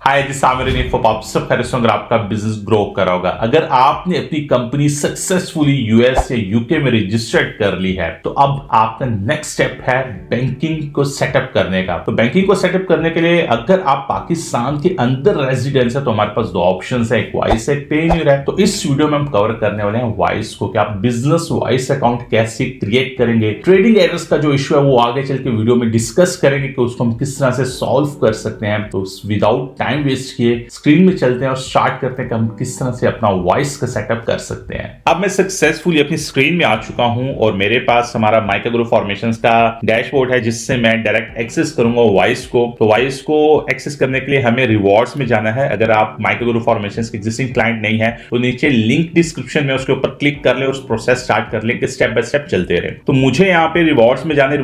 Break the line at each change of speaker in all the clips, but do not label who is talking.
Hi this Aamir आप सब खैर से अगर आपका बिजनेस ग्रो करा होगा, अगर आपने अपनी कंपनी सक्सेसफुली यूएस या यूके में रजिस्टर्ड कर ली है तो अब आपका नेक्स्ट स्टेप है बैंकिंग को सेटअप करने का। तो बैंकिंग को सेटअप करने के लिए अगर आप पाकिस्तान के अंदर रेजिडेंस है तो हमारे पास दो ऑप्शन है, एक वाइस है, एक पेयूनियर है। तो इस वीडियो में हम कवर करने वाले हैं वाइस को कि आप बिजनेस वाइस अकाउंट कैसे क्रिएट करेंगे। ट्रेडिंग एरर्स का जो इशू है वो आगे चल के वीडियो में डिस्कस करेंगे कि उसको हम किस तरह से सॉल्व कर सकते हैं। तो विदाउट टाइम वेस्ट किए स्क्रीन में चलते हैं और स्टार्ट करते हैं कि हम किस तरह से अपना वॉइस का सेटअप कर सकते हैं। अब मैं सक्सेसफुली अपनी स्क्रीन में आ चुका हूं और मेरे पास हमारा माइक्रो फॉर्मेशंस का डैशबोर्ड है जिससे मैं डायरेक्ट एक्सेस करूंगा वॉइस को। तो वॉइस को एक्सेस करने के लिए हमें रिवॉर्ड्स में जाना है। अगर आप माइक्रो फॉर्मेशंस के एग्जिस्टिंग क्लाइंट नहीं है तो नीचे लिंक डिस्क्रिप्शन में उसके ऊपर क्लिक कर ले और प्रोसेस स्टार्ट कर ले कि स्टेप बाय स्टेप चलते रहे। तो मुझे यहाँ पे रिवॉर्ड्स में जाने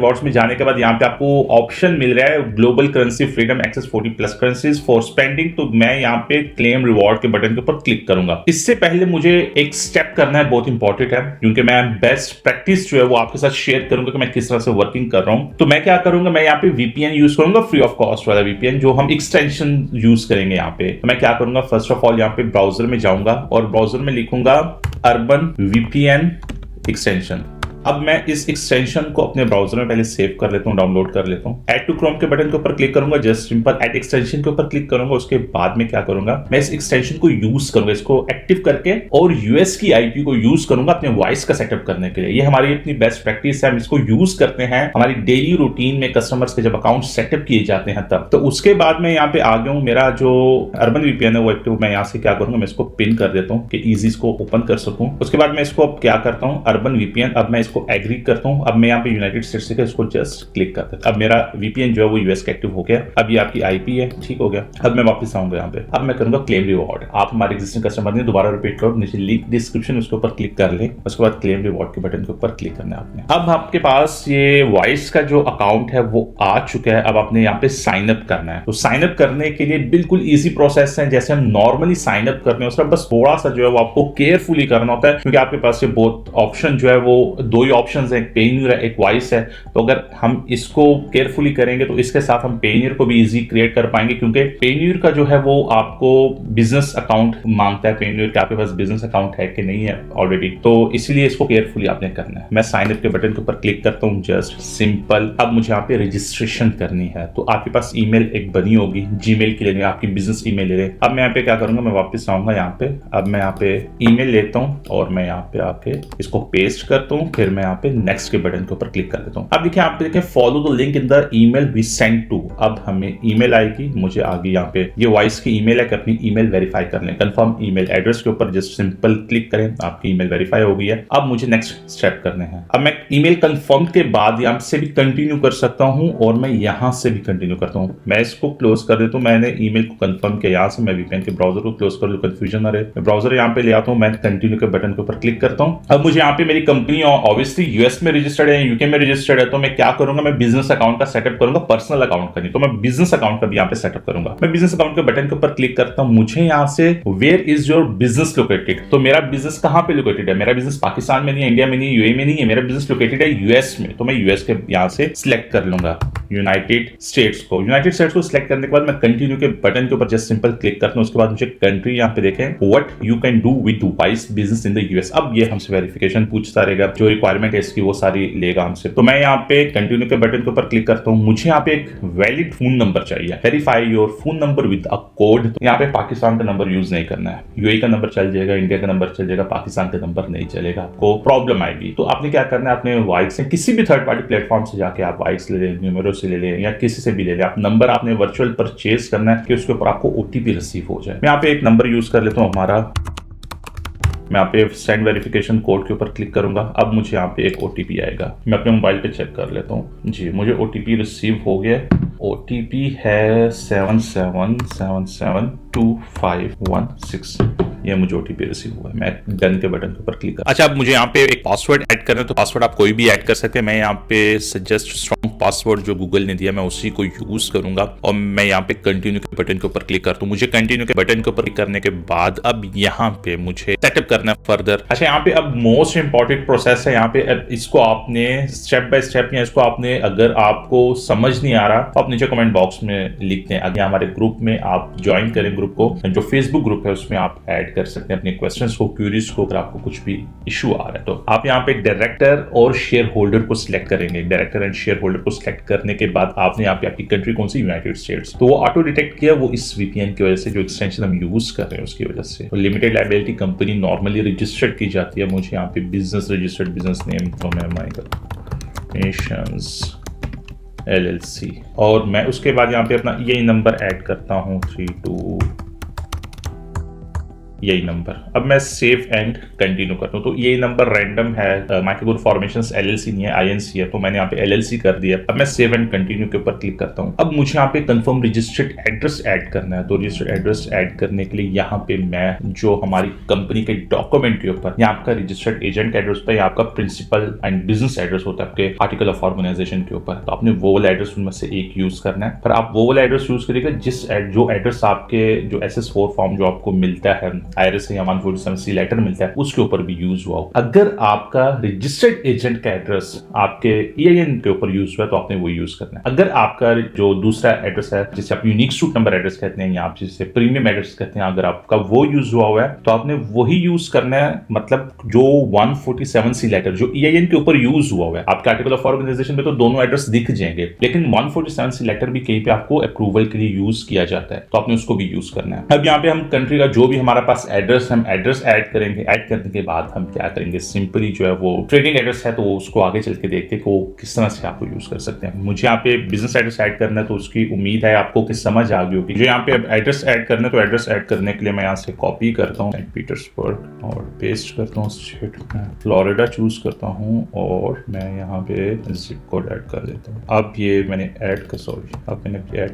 के बाद यहाँ पे आपको ऑप्शन मिल रहा है global currency freedom access 40+ currencies for spending. तो मैं यहाँ पे क्लेम रिवॉर्ड के बटन के ऊपर क्लिक करूंगा। इससे पहले मुझे एक स्टेप करना है, बहुत इंपॉर्टेंट है क्योंकि मैं बेस्ट प्रैक्टिस जो है वो आपके साथ शेयर करूंगा कि मैं किस तरह से वर्किंग कर रहा हूं। तो मैं क्या करूंगा, मैं यहाँ पे वीपीएन यूज करूंगा, फ्री ऑफ कॉस्ट वाला वीपीएन जो हम एक्सटेंशन यूज करेंगे यहाँ पे। तो मैं क्या करूंगा, फर्स्ट ऑफ ऑल यहाँ पे ब्राउजर में जाऊंगा और ब्राउजर में लिखूंगा अर्बन वीपीएन एक्सटेंशन। अब मैं इस एक्सटेंशन को अपने ब्राउजर में पहले सेव कर लेता हूं, डाउनलोड कर लेता हूं। ऐड टू क्रोम के बटन के ऊपर क्लिक करूंगा, जस्ट सिंपल ऐड एक्सटेंशन के ऊपर क्लिक करूंगा। उसके बाद में क्या करूंगा, मैं इस एक्सटेंशन को यूज करूंगा, इसको एक्टिव करके और यूएस की आईपी को यूज करूंगा अपने वॉइस का सेटअप करने के लिए। ये हमारी अपनी बेस्ट प्रैक्टिस है, हम इसको यूज करते हैं हमारी डेली रूटीन में कस्टमर्स के जब अकाउंट सेटअप किए जाते हैं तब। तो उसके बाद में यहाँ पे आ गया हूँ, मेरा जो अर्बन वीपीएन है वो एक्टिव। मैं यहाँ से क्या करूंगा, मैं इसको पिन कर देता हूँ कि इजी इसको ओपन कर सकूं। उसके बाद मैं इसको अब क्या करता हूँ, अर्बन वीपीएन, अब मैं इसको एग्री करता हूँ। अब मैं यहाँ पे यूनाइटेड स्टेट्स से इसको जस्ट क्लिक करता हूं। अब मेरा वीपीएन जो है वो यूएस का एक्टिव हो गया। अब ये आपकी आईपी है, ठीक हो गया। अब मैं वापस आऊंगा यहाँ पे, अब मैं करूंगा क्लेम रिवॉर्ड। आप हमारे एग्जिस्टिंग कस्टमर ने दोबारा रिपीट करो, नीचे लिंक डिस्क्रिप्शन उसके ऊपर क्लिक कर ले। उसके बाद क्लेम रिवॉर्ड के बटन के ऊपर क्लिक करना है आपने। अब आपके पास ये वॉइस का जो अकाउंट है वो आ चुका है। अब आपने यहाँ पे साइन अप करना है। तो साइन अप करने के लिए बिल्कुल ईजी प्रोसेस है, जैसे हम नॉर्मली साइन अप करते हैं उसका बस थोड़ा सा जो है वो आपको केयरफुली करना होता है क्योंकि आपके पास ये बहुत ऑप्शन जो है वो दो ही ऑप्शन है, एक पेयूनियर है, एक वॉइस है। तो अगर हम इसको केयरफुली करेंगे तो इसके साथ हम पेयूनियर को भी इजी क्रिएट कर पाएंगे क्योंकि पेयूनियर का जो है वो आपको बिजनेस अकाउंट मांगता है। पेयूनियर के आपके पास बिजनेस अकाउंट है कि नहीं है ऑलरेडी, तो इसलिए इसको केयरफुली आपने करना है। मैं साइन अप के बटन के ऊपर क्लिक करता हूं, जस्ट सिंपल। अब मुझे यहाँ पे रजिस्ट्रेशन करनी है तो आपके पास ईमेल एक बनी होगी, जीमेल के लिए आपकी बिजनेस ईमेल ले। अब मैं यहाँ पे क्या करूंगा, मैं वापस आऊंगा यहाँ पे। अब मैं यहाँ पे ईमेल लेता हूँ और मैं यहाँ पे आके इसको पेस्ट करता हूँ, फिर मैं यहाँ पे नेक्स्ट के बटन के ऊपर क्लिक कर देता हूं। अब देखिए आप देखें follow the link in the email we send to. अब हमें ईमेल आएगी, मुझे आ गई यहाँ पे ये वॉइस की ईमेल है कि अपनी ईमेल वेरीफाई कर लें। कंफर्म ईमेल एड्रेस के ऊपर जस्ट सिंपल क्लिक करें, आपकी ईमेल वेरीफाई हो गई है। अब मुझे नेक्स्ट स्टेप करने हैं। अब मैं ईमेल कंफर्म के बाद यहाँ से भी कंटिन्यू कर सकता हूँ और मैं यहाँ से भी कंटिन्यू करता हूँ। मैं इसको क्लोज कर देता हूँ, मैंने ईमेल को कंफर्म किया। यहाँ से मैं वीपीएन के ब्राउजर को क्लोज कर दूं, कंफ्यूजन ना रहे। मैं ब्राउजर यहाँ पे ले आता हूँ, मैं कंटिन्यू के बटन के ऊपर क्लिक करता हूँ। अब मुझे यहाँ पे मेरी कंपनी ऑब्वियसली यूएस में रजिस्टर्ड है, यूके में रजिस्टर्ड है, तो मैं क्या करूंगा, मैं बिजनेस अकाउंट का सेटअप करूंगा, पर्सनल अकाउंट का नहीं। तो मैं बिजनेस अकाउंट का भी यहाँ पे सेटअप करूंगा। मैं बिजनेस अकाउंट के बटन के ऊपर क्लिक करता हूं। मुझे यहाँ से where is your business located, तो मेरा बिजनेस कहां पे लोकेटेड है। मेरा बिजनेस पाकिस्तान में नहीं है, इंडिया में नहीं है, यूएई में नहीं है, मेरा बिजनेस लोकेटेड है यूएस में। तो मैं यूएस के यहाँ से सिलेक्ट कर लूंगा यूनाइटेड स्टेट्स को। यूनाइटेड स्टेट्स को सिलेक्ट करने के बाद मैं कंटिन्यू के बटन के ऊपर जस्ट सिंपल क्लिक करता हूं। उसके बाद मुझे कंट्री यहाँ पे देखें, what you can do with vice business in the US. अब ये हमसे वेरिफिकेशन पूछता रहेगा, जो रिक्वायरमेंट है इसकी वो सारी लेगा हमसे। तो मैं यहाँ पे कंटिन्यू के बटन के ऊपर क्लिक करता हूँ। मुझे यहाँ पे एक वैलिड फोन नंबर चाहिए, verify your phone number with a code. तो यहाँ पे पाकिस्तान का नंबर यूज नहीं करना है, यूएई का नंबर चल जाएगा, इंडिया का नंबर चल जाएगा, पाकिस्तान का नंबर नहीं चलेगा, आपको प्रॉब्लम आएगी। तो आपने क्या करना है, अपने वाइस से किसी भी थर्ड पार्टी प्लेटफॉर्म से जाके आप वाइस ले लें, न्यूमेरो से ले लें या किसी से भी ले लें। आप नंबर आपने वर्चुअल परचेज करना है कि उसके ऊपर आपको ओटीपी रिसीव हो जाए। मैं यहाँ पे एक नंबर यूज कर लेता हूँ हमारा। मैं यहाँ पे सेंड वेरिफिकेशन कोड के ऊपर क्लिक करूंगा। अब मुझे यहाँ पे एक ओटीपी आएगा, मैं अपने मोबाइल पे चेक कर लेता हूँ। जी मुझे ओटीपी रिसीव हो गया। ओटीपी है 77772516। ये मुझे ओटीपी रिसीव हुआ है। मैं डन के बटन के ऊपर क्लिक कर। अच्छा अब मुझे यहाँ पे एक पासवर्ड ऐड करना है, तो पासवर्ड आप कोई भी ऐड कर सकते हैं। मैं यहाँ पे सजेस्ट स्ट्रॉन्ग पासवर्ड जो गूगल ने दिया मैं उसी को यूज करूंगा और मैं यहाँ पे कंटिन्यू के बटन के ऊपर क्लिक करता हूँ। मुझे कंटिन्यू के बटन के ऊपर क्लिक करने के बाद अब यहाँ पे मुझे सेटअप करना है फर्दर। अच्छा, यहाँ पे अब मोस्ट इंपॉर्टेंट प्रोसेस है। यहाँ पे अब इसको आपने स्टेप बाय स्टेप या इसको आपने, अगर आपको समझ नहीं आ रहा तो आप नीचे कमेंट बॉक्स में लिख दें। अगर हमारे ग्रुप में आप ज्वाइन करें, ग्रुप को जो फेसबुक ग्रुप है उसमें आप ऐड कर सकते हैं अपने क्वेश्चंस को, क्यूरीज को। अगर आपको कुछ भी इशू आ रहा है तो आप यहाँ पे डायरेक्टर और शेयर होल्डर को सिलेक्ट करेंगे। डायरेक्टर एंड शेयर होल्डर को सिलेक्ट करने के बाद आपने यहाँ पे आपकी कंट्री कौन सी, यूनाइटेड स्टेट्स, तो वो ऑटो डिटेक्ट किया। वो इस वीपीएन की वजह से, जो एक्सटेंशन हम यूज कर रहे हैं उसकी वजह से। तो limited liability company normally registered की जाती है। मुझे यहाँ पे बिजनेस रजिस्टर्ड बिजनेस नेम तो मैं नेशंस LLC, और मैं उसके बाद यहाँ पे अपना यही नंबर ऐड करता हूँ 32, यही नंबर। अब मैं सेव एंड कंटिन्यू करता हूँ। तो ये नंबर रैंडम है, माइक्रोगुड फॉर्मेशंस LLC नहीं है, INC है, तो मैंने यहाँ पे LLC कर दिया। अब मैं सेव एंड कंटिन्यू के ऊपर क्लिक करता हूँ। अब मुझे यहाँ पे कंफर्म रजिस्टर्ड एड्रेस ऐड करना है। तो रजिस्टर्ड एड्रेस ऐड करने के लिए यहाँ पे मैं जो हमारी कंपनी के डॉक्यूमेंट के ऊपर यहाँ आपका रजिस्टर्ड एजेंट एड्रेस होता है, यहाँ आपका प्रिंसिपल एंड बिजनेस एड्रेस होता है आपके आर्टिकल ऑफ ऑर्गेनाइजेशन के ऊपर। तो आपने वो वाला एड्रेस उनमें से एक यूज करना है। पर आप वो वाला एड्रेस यूज करिएगा जो एड्रेस आपके जो SS4 फॉर्म जो आपको मिलता है IRS या 147C लेटर मिलता है उसके ऊपर भी यूज हुआ हो। अगर आपका रजिस्टर्ड एजेंट का एड्रेस आपके EIN के ऊपर यूज हुआ है तो आपने वो यूज करना है। अगर आपका जो दूसरा एड्रेस है जिसे आप यूनिक सूट नंबर एड्रेस कहते हैं या आप जिसे प्रीमियम एड्रेस कहते हैं, अगर आपका वो यूज हुआ है तो आपने वही यूज करना है। मतलब जो 147C लेटर जो EIN के ऊपर यूज हुआ है, आपके आर्टिकल ऑफ ऑर्गेनाइजेशन में तो दोनों एड्रेस दिख जाएंगे, लेकिन 147C लेटर भी कहीं पे आपको अप्रूवल के लिए यूज किया जाता है, तो आपने उसको भी यूज करना है। अब यहाँ पे हम कंट्री का जो भी हमारा पास एड्रेस, हम एड्रेस ऐड करेंगे। ऐड करने के बाद हम क्या करेंगे, सिंपली जो है वो ट्रेडिंग एड्रेस है तो उसको आगे चल के देखते हैं कि वो किस तरह से आपको यूज कर सकते हैं। मुझे यहाँ पे बिजनेस एड्रेस ऐड करना है तो उसकी उम्मीद है आपको कि समझ आ गई होगी। जो यहाँ पे एड्रेस ऐड करना है तो एड्रेस ऐड करने के लिए मैं यहाँ से कॉपी करता हूँ सेंट पीटर्सबर्ग और पेस्ट करता हूँ स्टेट में फ्लोरिडा चूज करता हूँ और मैं यहाँ पे जिप कोड ऐड कर देता हूँ। अब ये मैंने ऐड कर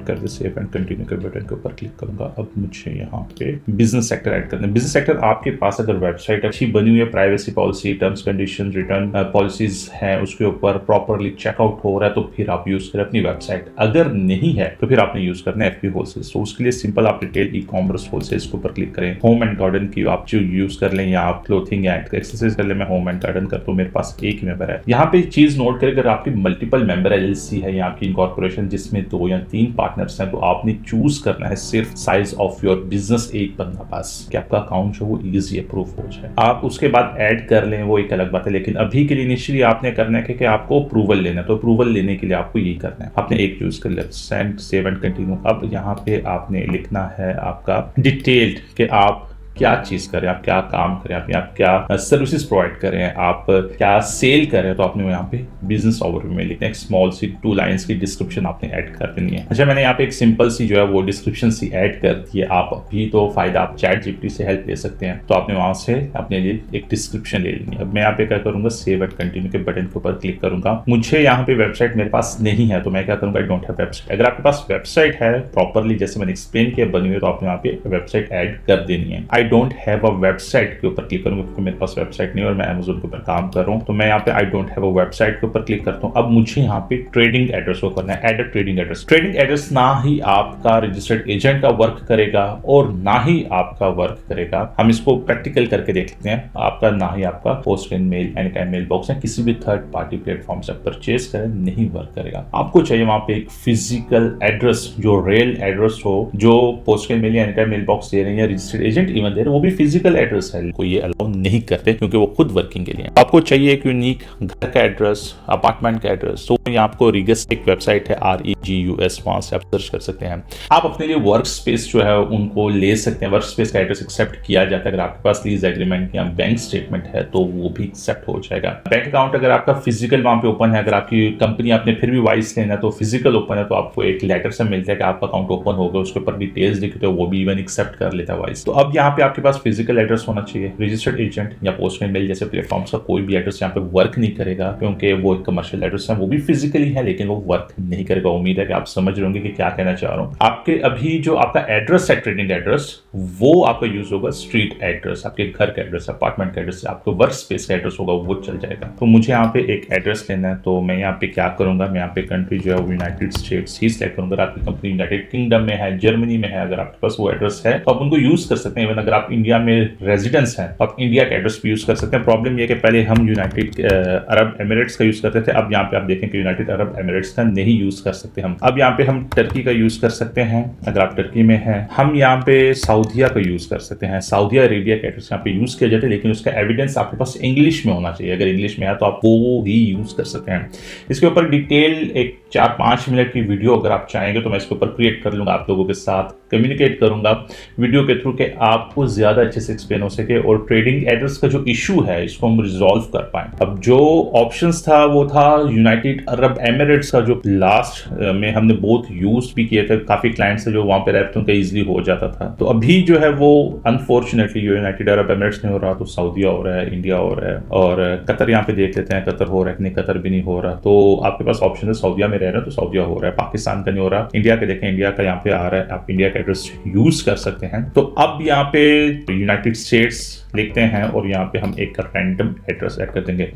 दिया। सेव एंड कंटिन्यू के बटन के ऊपर क्लिक करूंगा। अब मुझे यहाँ पे बिजनेस सेक्टर ऐड करना है। बिजनेस सेक्टर आपके पास अगर वेबसाइट अच्छी बनी हुई है, privacy policy, terms condition, return policies हैं, उसके ऊपर प्रॉपरली चेकआउट हो रहा है तो फिर आप यूज करें अपनी वेबसाइट। अगर नहीं है तो फिर आपने यूज करना है FP होलसेल। तो उसके लिए सिंपल आप रिटेल ई-कॉमर्स होलसेल के ऊपर क्लिक करें। होम एंड गार्डन की आप जो यूज कर लें या आप क्लोथिंग या एक्सेसरीज कर लें। मैं होम एंड गार्डन करता हूँ, मेरे पास एक मेंबर है। यहाँ पे चीज नोट करें, अगर आपकी मल्टीपल मेंबर LLC है या आपकी इनकॉर्पोरेशन जिसमें 2 या 3 पार्टनर्स हैं तो आपने चूज करना है सिर्फ साइज ऑफ योर बिजनेस एक बंदा पास कि आपका अकाउंट जो वो इजी अप्रूव हो जाए। आप उसके बाद ऐड कर लें वो एक अलग बात है, लेकिन अभी के लिए इनिशियली आपने करना है कि आपको अप्रूवल लेना है। तो अप्रूवल लेने के लिए आपको यही करना है, आपने एक यूज कर लिया, सेंड सेव एंड कंटिन्यू। अब यहाँ पे आपने लिखना है आपका डिटेल्ड कि आप क्या चीज करें, आप क्या काम करें, आप क्या सर्विसेज प्रोवाइड करें, आप क्या सेल करें। तो आपने यहाँ पे बिजनेस ओवरव्यू में लिखना है, एक स्मॉल सी 2 लाइंस की डिस्क्रिप्शन आपने ऐड कर देनी है। अच्छा, मैंने यहाँ पे एक सिंपल सी जो है वो डिस्क्रिप्शन सी ऐड कर दी है। आप अभी तो फायदा आप ChatGPT से हेल्प ले सकते हैं, तो आपने वहां से अपने लिए एक डिस्क्रिप्शन ले लेनी है। अब मैं यहाँ पे क्या करूंगा, सेव एंड कंटिन्यू के बटन के ऊपर क्लिक करूंगा। मुझे यहाँ पे वेबसाइट मेरे पास नहीं है तो मैं क्या करूंगा, आई डोंट हैव वेबसाइट। अगर आपके पास वेबसाइट है प्रॉपरली जैसे मैंने एक्सप्लेन किया बनी हुई, तो आपने यहाँ पे वेबसाइट ऐड कर देनी है। I don't have a website के ऊपर क्लिक करूंगा क्योंकि मेरे पास वेबसाइट नहीं है और मैं Amazon के ऊपर काम कर रहा हूँ, तो मैं यहाँ पे I don't have a website के ऊपर क्लिक करता हूँ। अब मुझे यहाँ पे ट्रेडिंग एड्रेस को करना है, ऐड अ ट्रेडिंग एड्रेस। ट्रेडिंग एड्रेस ना ही आपका रजिस्टर्ड एजेंट का वर्क करेगा और ना ही आपका वर्क करेगा। हम इसको प्रैक्टिकल करके देख लेते हैं। आपका ना ही आपका post and mail, any time mail box या किसी भी थर्ड पार्टी प्लेटफॉर्म से परचेज करें नहीं वर्क करेगा। आपको चाहिए वहां पे एक फिजिकल एड्रेस जो रियल एड्रेस हो, जो पोस्ट एंड मेल या एनी टाइम मेल बॉक्स दे रहे हैं या रजिस्टर्ड एजेंट इवन दे रहे हैं वो भी फिजिकल एड्रेस है। कोई ये अलाउ नहीं करते क्योंकि वो खुद वर्किंग के लिए। आपको चाहिए एक यूनिक घर का एड्रेस, अपार्टमेंट का एड्रेस, तो यहाँ आपको रिगस एक वेबसाइट है REGUS, वहां से आप सर्च कर सकते हैं। आप अपने लिए वर्क स्पेस जो है उनको ले सकते हैं। वर्क स्पेस का एड्रेस एक्सेप्ट किया जाता है। अगर आपके पास लीज एग्रीमेंट या बैंक स्टेटमेंट है तो वो भी एक्सेप्ट हो जाएगा। बैंक अकाउंट अगर आपका फिजिकल वहां पे ओपन है, अगर आपकी कंपनी आपने फिर भी वाइस लेना तो फिजिकल ओपन है तो आपको एक लेटर से मिलता है कि आपका अकाउंट ओपन होगा, उसके ऊपर डिटेल्स लिखते हो, वो भी इवन एक्सेप्ट कर लेता है वाइस। तो अब यहाँ पे आपके पास फिजिकल एड्रेस होना चाहिए। रजिस्टर्ड एजेंट या पोस्टमैन मेल जैसे प्लेटफॉर्म्स का कोई भी एड्रेस यहाँ पे वर्क नहीं करेगा, क्योंकि वो एक कमर्शियल एड्रेस है, वो भी फिजिकली है लेकिन वो वर्क नहीं करेगा। उम्मीद है कि आप समझ रहे होंगे कि क्या कहना चाह रहा हूँ। आपके अभी जो आपका एड्रेस है, ट्रेडिंग एड्रेस, वो आपका यूज होगा स्ट्रीट एड्रेस, आपके घर का एड्रेस, अपार्टमेंट का एड्रेस, आपको वर्क स्पेस का एड्रेस होगा, वो चल जाएगा। तो मुझे यहाँ पे एक एड्रेस लेना है, तो मैं यहाँ पे क्या करूंगा, मैं यहाँ पे कंट्री जो है वो यूनाइटेड स्टेट्स ही सिलेक्ट करूंगा। आपकी कंपनी यूनाइटेड किंगडम में है, जर्मनी में है, अगर आपके पास वो एड्रेस है तो आप उनको यूज कर सकते हैं। इवन अगर आप इंडिया में रेजिडेंस हैं तो आप इंडिया का एड्रेस भी यूज कर सकते हैं। प्रॉब्लम ये कि पहले हम यूनाइटेड अरब एमिरेट्स का यूज करते थे, अब यहाँ पे आप देखें कि यूनाइटेड अरब एमिरेट्स का नहीं यूज कर सकते हम। अब यहाँ पे हम टर्की का यूज कर सकते हैं, अगर आप टर्की में हैं। हम यहाँ पे सऊदीया का यूज कर सकते हैं, सऊदी अरेबिया का एड्रेस यहाँ पे यूज किया जाता है, लेकिन उसका एविडेंस आपके पास इंग्लिश में होना चाहिए। अगर इंग्लिश में है तो आप वो ही यूज कर सकते हैं। इसके ऊपर डिटेल एक 4-5 मिनट की वीडियो अगर आप चाहेंगे तो मैं इसके ऊपर क्रिएट कर लूंगा, आप लोगों के साथ कम्युनिकेट करूंगा वीडियो के थ्रू, कि आपको ज्यादा अच्छे से एक्सप्लेन हो सके और ट्रेडिंग एड्रेस का जो इशू है इसको हम रिजॉल्व कर पाए। अब जो ऑप्शंस था वो था यूनाइटेड अरब एमिरेट्स का, जो लास्ट में हमने बहुत यूज भी किए थे, काफी क्लाइंट्स से जो वहां पे रहते उनका इजिली हो जाता था। तो अभी जो है वो अनफॉर्चुनेटली यूनाइटेड अरब एमिरेट्स नहीं हो रहा, तो सऊदीया हो रहा है, इंडिया हो रहा है, और कतर यहाँ पे देख लेते हैं, कतर हो रहा है, नहीं कतर भी नहीं हो रहा। तो आपके पास ऑप्शन है, सऊदीया में रह रहे हैं तो सऊदीया हो रहा है, पाकिस्तान का नहीं हो रहा, इंडिया का देखें, इंडिया का यहाँ पे आ रहा है, आप इंडिया का एड्रेस यूज कर सकते हैं। तो अब यहाँ पे यूनाइटेड स्टेट्स लिखते हैं और यहाँ पे हम एक रैंडम एड्रेस ऐड कर देंगे,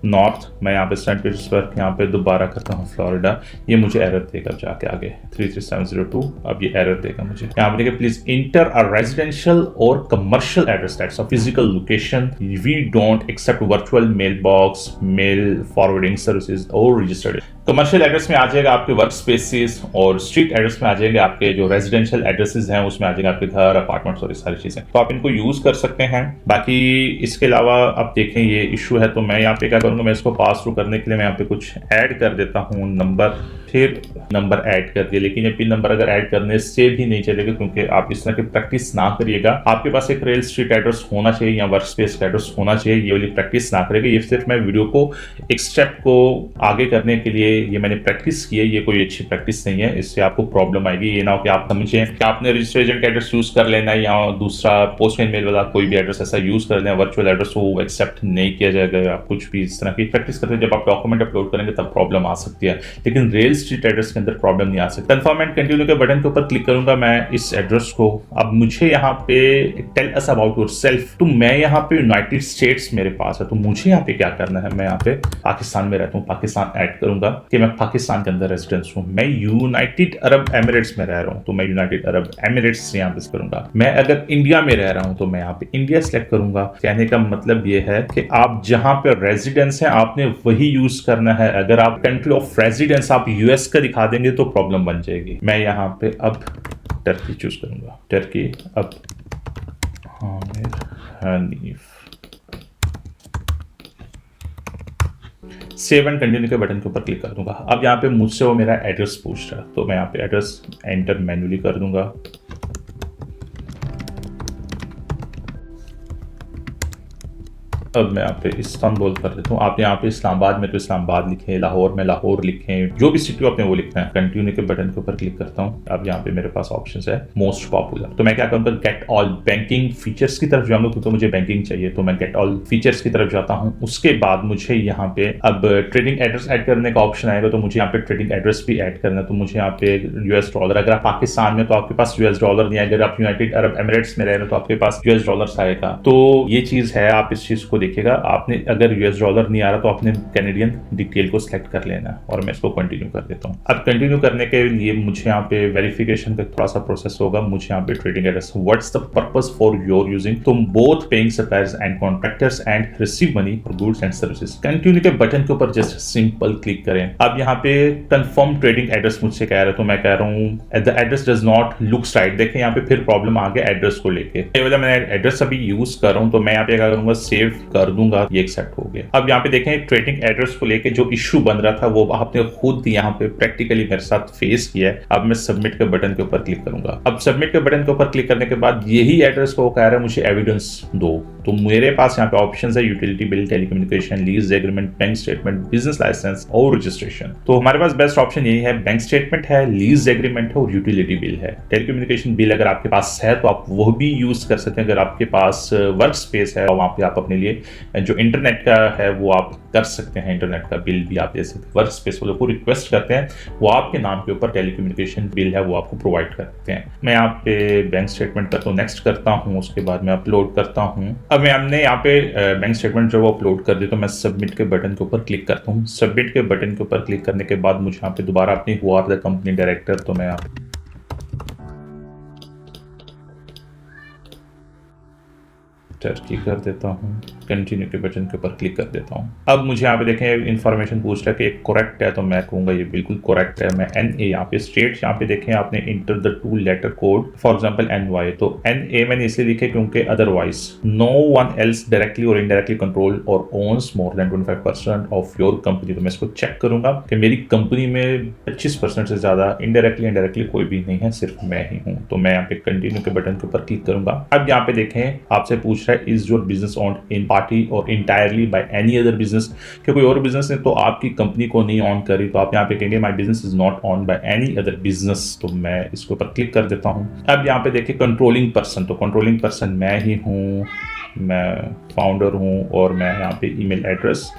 नॉर्थ। मैं यहाँ पे सेंट पीटर्सबर्ग यहाँ पे दोबारा करता हूँ, फ्लोरिडा। ये मुझे एरर देगा जाके आगे 33702, अब ये एरर देगा मुझे। यहाँ पे देखिए, प्लीज इंटर अ रेजिडेंशियल और commercial address that's a physical location, we don't accept virtual mail box, mail forwarding services और रजिस्टर्ड। कमर्शियल एड्रेस में आ जाएगा आपके वर्क स्पेसेस, और स्ट्रीट एड्रेस में आ जाएंगे आपके जो रेजिडेंशियल एड्रेसेस हैं, उसमें आ जाएगा आपके घर, अपार्टमेंट्स और ये सारी चीजें। तो आप इनको यूज कर सकते हैं। बाकी इसके अलावा आप देखें ये इशू है, तो मैं यहाँ पे क्या करूंगा, मैं इसको पास थ्रू करने के लिए मैं यहाँ पे कुछ ऐड कर देता हूँ, नंबर, फिर नंबर ऐड कर दिया। लेकिन ये पिन नंबर अगर ऐड करने से भी नहीं चलेगा, क्योंकि आप इस तरह की प्रैक्टिस ना करिएगा। आपके पास एक रियल स्ट्रीट एड्रेस होना चाहिए या वर्क स्पेस का एड्रेस होना चाहिए, ये वाली प्रैक्टिस ना करेगा। ये सिर्फ मैं वीडियो को एक स्टेप को आगे करने के लिए ये मैंने प्रैक्टिस की है, ये कोई अच्छी प्रैक्टिस नहीं है, इससे आपको प्रॉब्लम आएगी। ये ना हो कि आप समझें कि आपने रजिस्टर्ड एजेंट का एड्रेस यूज कर लेना है या दूसरा पोस्टमैन मेल वाला कोई भी एड्रेस ऐसा यूज कर लेना, वर्चुअल एड्रेस वो एक्सेप्ट नहीं किया जाएगा। आप कुछ भी इस तरह की प्रैक्टिस करते हैं, जब आप डॉक्यूमेंट अपलोड करेंगे तब प्रॉब्लम आ सकती है, लेकिन रियल स्ट्रीट एड्रेस के अंदर प्रॉब्लम नहीं आ सकती। कंफर्म एंड कंटिन्यू के बटन के ऊपर क्लिक करूंगा मैं इस एड्रेस को। अब मुझे यहाँ पे टेल अस अबाउट योरसेल्फ, तो मैं यहाँ पे यूनाइटेड स्टेट्स मेरे पास है, तो मुझे यहाँ पे क्या करना है, मैं यहाँ पे पाकिस्तान में रहता हूँ, पाकिस्तान ऐड करूंगा कि मैं पाकिस्तान के अंदर रेजिडेंस हूँ। मैं यूनाइटेड अरब एमिरेट्स में रह रहा हूँ, तो मैं यूनाइटेड अरब एमिरेट्स से यहाँ पे करूंगा। मैं अगर इंडिया में रह रहा हूँ तो मैं यहाँ पे इंडिया सेलेक्ट करूंगा। कहने का मतलब ये है कि आप जहां पे रेजिडेंस है आपने वही यूज करना है। अगर आप कंट्री ऑफ रेजिडेंस आप यूएस का दिखा देंगे तो प्रॉब्लम बन जाएगी। मैं यहाँ पे अब टर्की चूज करूंगा, टर्की। अब Hamid Hanif, save and continue के बटन के ऊपर क्लिक कर दूंगा। अब यहाँ पे मुझसे वो मेरा एड्रेस पूछ रहा है, तो मैं यहाँ पे एड्रेस एंटर मैन्युअली कर दूंगा। अब मैं यहाँ पे इस्तांबुल कर देता हूँ। आप यहाँ पे इस्लामाबाद में तो इस्लामाबाद लिखें, लाहौर में लाहौर लिखें, जो भी सिटी आपने वो लिखना है। कंटिन्यू के बटन के ऊपर क्लिक करता हूँ। अब यहाँ पे मेरे पास ऑप्शन है मोस्ट पॉपुलर, तो मैं क्या करूँगा, गेट ऑल बैंकिंग फीचर्स की तरफ जाऊंगा, क्योंकि मुझे बैंकिंग चाहिए, तो मैं गेट ऑल फीचर्स की तरफ जाता हूँ। उसके बाद मुझे यहाँ पे अब ट्रेडिंग एड्रेस ऐड करने का ऑप्शन आएगा, तो मुझे यहाँ पे ट्रेडिंग एड्रेस भी ऐड करना है। तो मुझे यहाँ पे यूएस डॉलर, अगर आप पाकिस्तान में तो आपके पास यूएस डॉलर नहीं है, अगर आप यूनाइटेड अरब एमिरेट्स में रह रहे हैं तो आपके पास यूएस डॉलर आएगा। तो ये चीज है, आप इस चीज को देखिएगा। आपने अगर यूएस डॉलर नहीं आ रहा तो आपने कैनेडियन डिटेल को सिलेक्ट कर लेना है, और मैं इसको कंटिन्यू कर देता हूँ। अब कंटिन्यू करने के लिए मुझे यहाँ पे वेरिफिकेशन का थोड़ा सा प्रोसेस होगा। मुझे यहाँ पे trading address, what's the purpose for your using, तुम both paying suppliers and contractors and receive money for goods and services. Continue के बटन के ऊपर जस्ट सिंपल क्लिक करें। अब यहाँ पे कंफर्म ट्रेडिंग एड्रेस मुझसे कह रहा है, तो मैं कह रहा हूँ the address does not looks right. देखें यहाँ पे फिर प्रॉब्लम आ गया एड्रेस को लेके। मैंने एड्रेस अभी यूज कर रहा हूँ, तो मैं यहाँ पे क्या करूंगा, सेव कर दूंगा, ये एक्सेप्ट हो गया। अब यहाँ पे देखें ट्रेडिंग एड्रेस को लेके जो इश्यू बन रहा था वो आपने खुद यहाँ पे प्रैक्टिकली मेरे साथ फेस किया है। अब मैं सबमिट के बटन के ऊपर क्लिक करूंगा। अब सबमिट के बटन के ऊपर क्लिक करने के बाद यही एड्रेस को कह रहा है मुझे एविडेंस दो। तो मेरे पास यहाँ पे ऑप्शन है utility bill, telecommunication, lease agreement, bank statement, business licence और रजिस्ट्रेशन। तो हमारे पास बेस्ट ऑप्शन यही है, बैंक स्टेटमेंट है, लीज एग्रीमेंट है और यूटिलिटी बिल है। टेलीकम्युनिकेशन बिल अगर आपके पास है तो आप वो भी यूज कर सकते हैं। अगर आपके पास वर्क स्पेस है और वहां पे आप अपने लिए जो इंटरनेट का है वो आप कर सकते हैं, इंटरनेट का बिल भी आप दे सकते हैं। वर्क स्पेस वालों को रिक्वेस्ट करते हैं वो आपके नाम के ऊपर टेलीकम्युनिकेशन बिल है वो आपको प्रोवाइड करते हैं। मैं यहाँ पे बैंक स्टेटमेंट का तो नेक्स्ट करता हूँ, उसके बाद मैं अपलोड करता हूँ। अब हमने यहाँ पे बैंक स्टेटमेंट जो वो अपलोड कर दिया तो मैं सबमिट के बटन के ऊपर क्लिक करता हूँ। सबमिट के बटन के ऊपर क्लिक करने के बाद मुझे यहाँ पे दोबारा अपनी who are the company director, तो मैं टर्की कर देता हूँ, कंटिन्यू के बटन के ऊपर क्लिक कर देता हूँ। अब मुझे यहाँ पे देखें इन्फॉर्मेशन पूछ रहा है कि करेक्ट है, तो मैं कहूँगा ये बिल्कुल करेक्ट है। मैं NA यहाँ पे स्टेट यहाँ पे देखें आपने enter the 2 letter code for example NY, तो NA मैंने इसलिए लिखे क्योंकि otherwise no one else directly और इनडायरेक्टली कंट्रोल और owns more than 25% of your company. तो मैं इसको चेक करूंगा कि मेरी कंपनी में 25% से ज्यादा इनडायरेक्टली कोई भी नहीं है, सिर्फ मैं ही हूँ। तो मैं यहाँ पे कंटिन्यू के बटन के ऊपर क्लिक करूंगा। अब यहाँ पे देखें आपसे पूछ रहा है is your business owned in party और entirely by any other business, कि कोई और बिजनेस है तो आपकी कंपनी को नहीं ऑन करी, तो आप यहाँ पे कहेंगे my business is not on by any other business. तो मैं इसके ऊपर क्लिक कर देता हूँ। अब यहाँ पे देखिए कंट्रोलिंग पर्सन, तो कंट्रोलिंग पर्सन मैं ही हूँ, मैं फाउंडर हूँ और मैं यहाँ पे ईमेल एड्रेस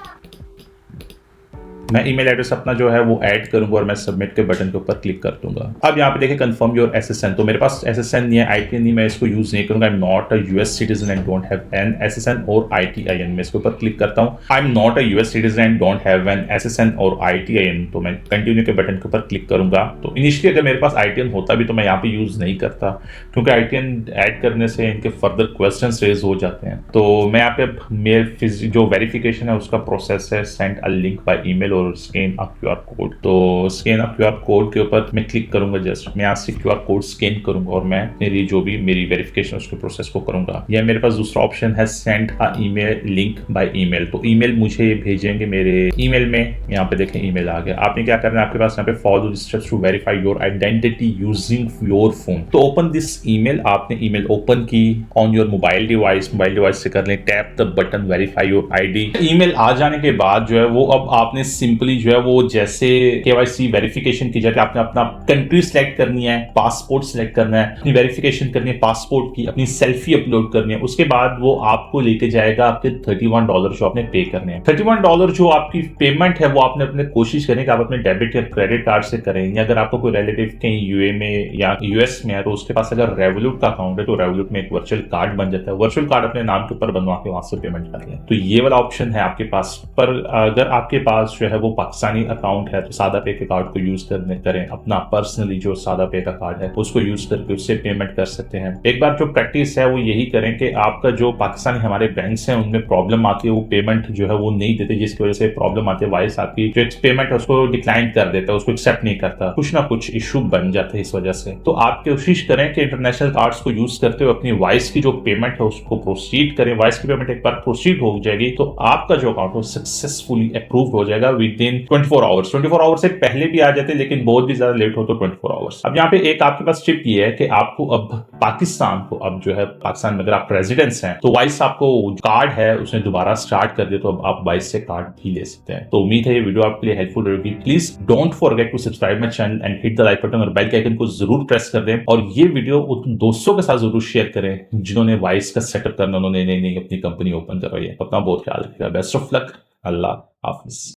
अपना जो है वो ऐड करूंगा और मैं सबमिट के बटन के ऊपर क्लिक कर दूंगा। अब यहाँ पे देखिए कंफर्म योर SSN, तो मेरे पास SSN नहीं है, ITN नहीं, मैं इसको यूज नहीं करूंगा। I am not a US citizen and don't have an SSN और ITIN। मैं इसके ऊपर क्लिक करता हूँ। I am not a US citizen and don't have an SSN और ITIN, तो मैं कंटिन्यू के बटन के ऊपर क्लिक करूंगा। तो इनिशियली अगर मेरे पास ITN होता भी तो मैं यहाँ पे यूज नहीं करता, क्योंकि ITN ऐड करने से इनके फर्दर क्वेश्चन रेज हो जाते हैं। तो मैं यहाँ पे मेरे जो वेरिफिकेशन है उसका प्रोसेस है, send a link by email और स्कैन अ QR कोड। तो स्कैन अ QR कोड के ऊपर मैं क्लिक करूंगा। जस्ट मैं यहाँ से QR कोड स्कैन करूंगा और मैं मेरी जो भी मेरी वेरिफिकेशन उसके प्रोसेस को करूंगा। यह मेरे पास दूसरा ऑप्शन है send a email link by email, तो ईमेल मुझे भेजेंगे मेरे ईमेल में। यहाँ पे देखें ईमेल आ गया। आपने क्या करना है, आपके पास यहाँ पे follow the steps to verify your identity using your phone. तो ओपन दिस ईमेल, आपने ईमेल ओपन की ऑन योर मोबाइल डिवाइस से कर लें tap the button verify your ID। Email आ जाने के बाद जो है वो अब आपने सिंपली जो है वो जैसे KYC वेरिफिकेशन की जाती है, आपने अपना कंट्री सिलेक्ट करनी है, पासपोर्ट सिलेक्ट करना है, अपनी वेरिफिकेशन करनी है पासपोर्ट की, अपनी सेल्फी अपलोड करनी है। उसके बाद वो आपको लेके जाएगा आपके $31 जो आपने पे करने हैं। $31 जो आपकी पेमेंट है वो आपने अपने कोशिश करें कि आप अपने डेबिट या क्रेडिट कार्ड से करें, या अगर आपको कोई रिलेटिव कहीं UA में या US में है तो उसके पास अगर रेवोल्यूट का अकाउंट है तो रेवोल्यूट में एक वर्चुअल कार्ड बन जाता है, वर्चुअल कार्ड अपने नाम के ऊपर बनवा के वहां से पेमेंट कर लें। तो ये वाला ऑप्शन है आपके पास। पर अगर आपके पास जो है वो पाकिस्तानी अकाउंट है तो सादा पे के कार्ड को यूज करें, अपना पर्सनली जो सादा पे का कार्ड है उसको यूज करके उससे पेमेंट कर सकते हैं। एक बार जो प्रैक्टिस है वो यही करें कि आपका जो पाकिस्तानी हमारे बैंक्स हैं उनमें प्रॉब्लम आती है, वो पेमेंट जो है वो नहीं देते, जिसकी वजह से प्रॉब्लम आती है। वाइस आपकी जो पेमेंट है उसको डिक्लाइन कर देता है, उसको एक्सेप्ट नहीं करता, कुछ ना कुछ इशू बन जाते हैं इस वजह से। तो आप कोशिश करें कि इंटरनेशनल कार्ड्स को यूज करते हुए अपनी वाइस की जो पेमेंट है उसको प्रोसीड करें। वाइस की पेमेंट एक बार प्रोसीड हो जाएगी तो आपका जो अकाउंट है सक्सेसफुली अप्रूव हो जाएगा विद इन 24 आवर्स। 24 आवर्स से पहले भी आ जाते हैं लेकिन बहुत भी ज्यादा लेट हो तो 24 आवर्स। अब यहाँ पे एक आपके पास टिप ये है कि आपको अब पाकिस्तान को अब जो है पाकिस्तान में अगर आप रेजिडेंट्स हैं तो वाइस आपको कार्ड है उसने दोबारा स्टार्ट कर दिया तो अब आप वाइस से कार्ड भी ले सकते हैं। तो उम्मीद है ये वीडियो आपके लिए हेल्पफुल रहेगी। Please don't forget to subscribe my channel and hit the like button और बेल के आइकन को जरूर प्रेस कर दें, और ये वीडियो उन दोस्तों के साथ जरूर शेयर करें जिन्होंने वाइस का सेटअप करना, उन्होंने नई अपनी कंपनी ओपन करवाई है। अपना बहुत ख्याल रखिएगा। Best of luck. Allah Hafiz.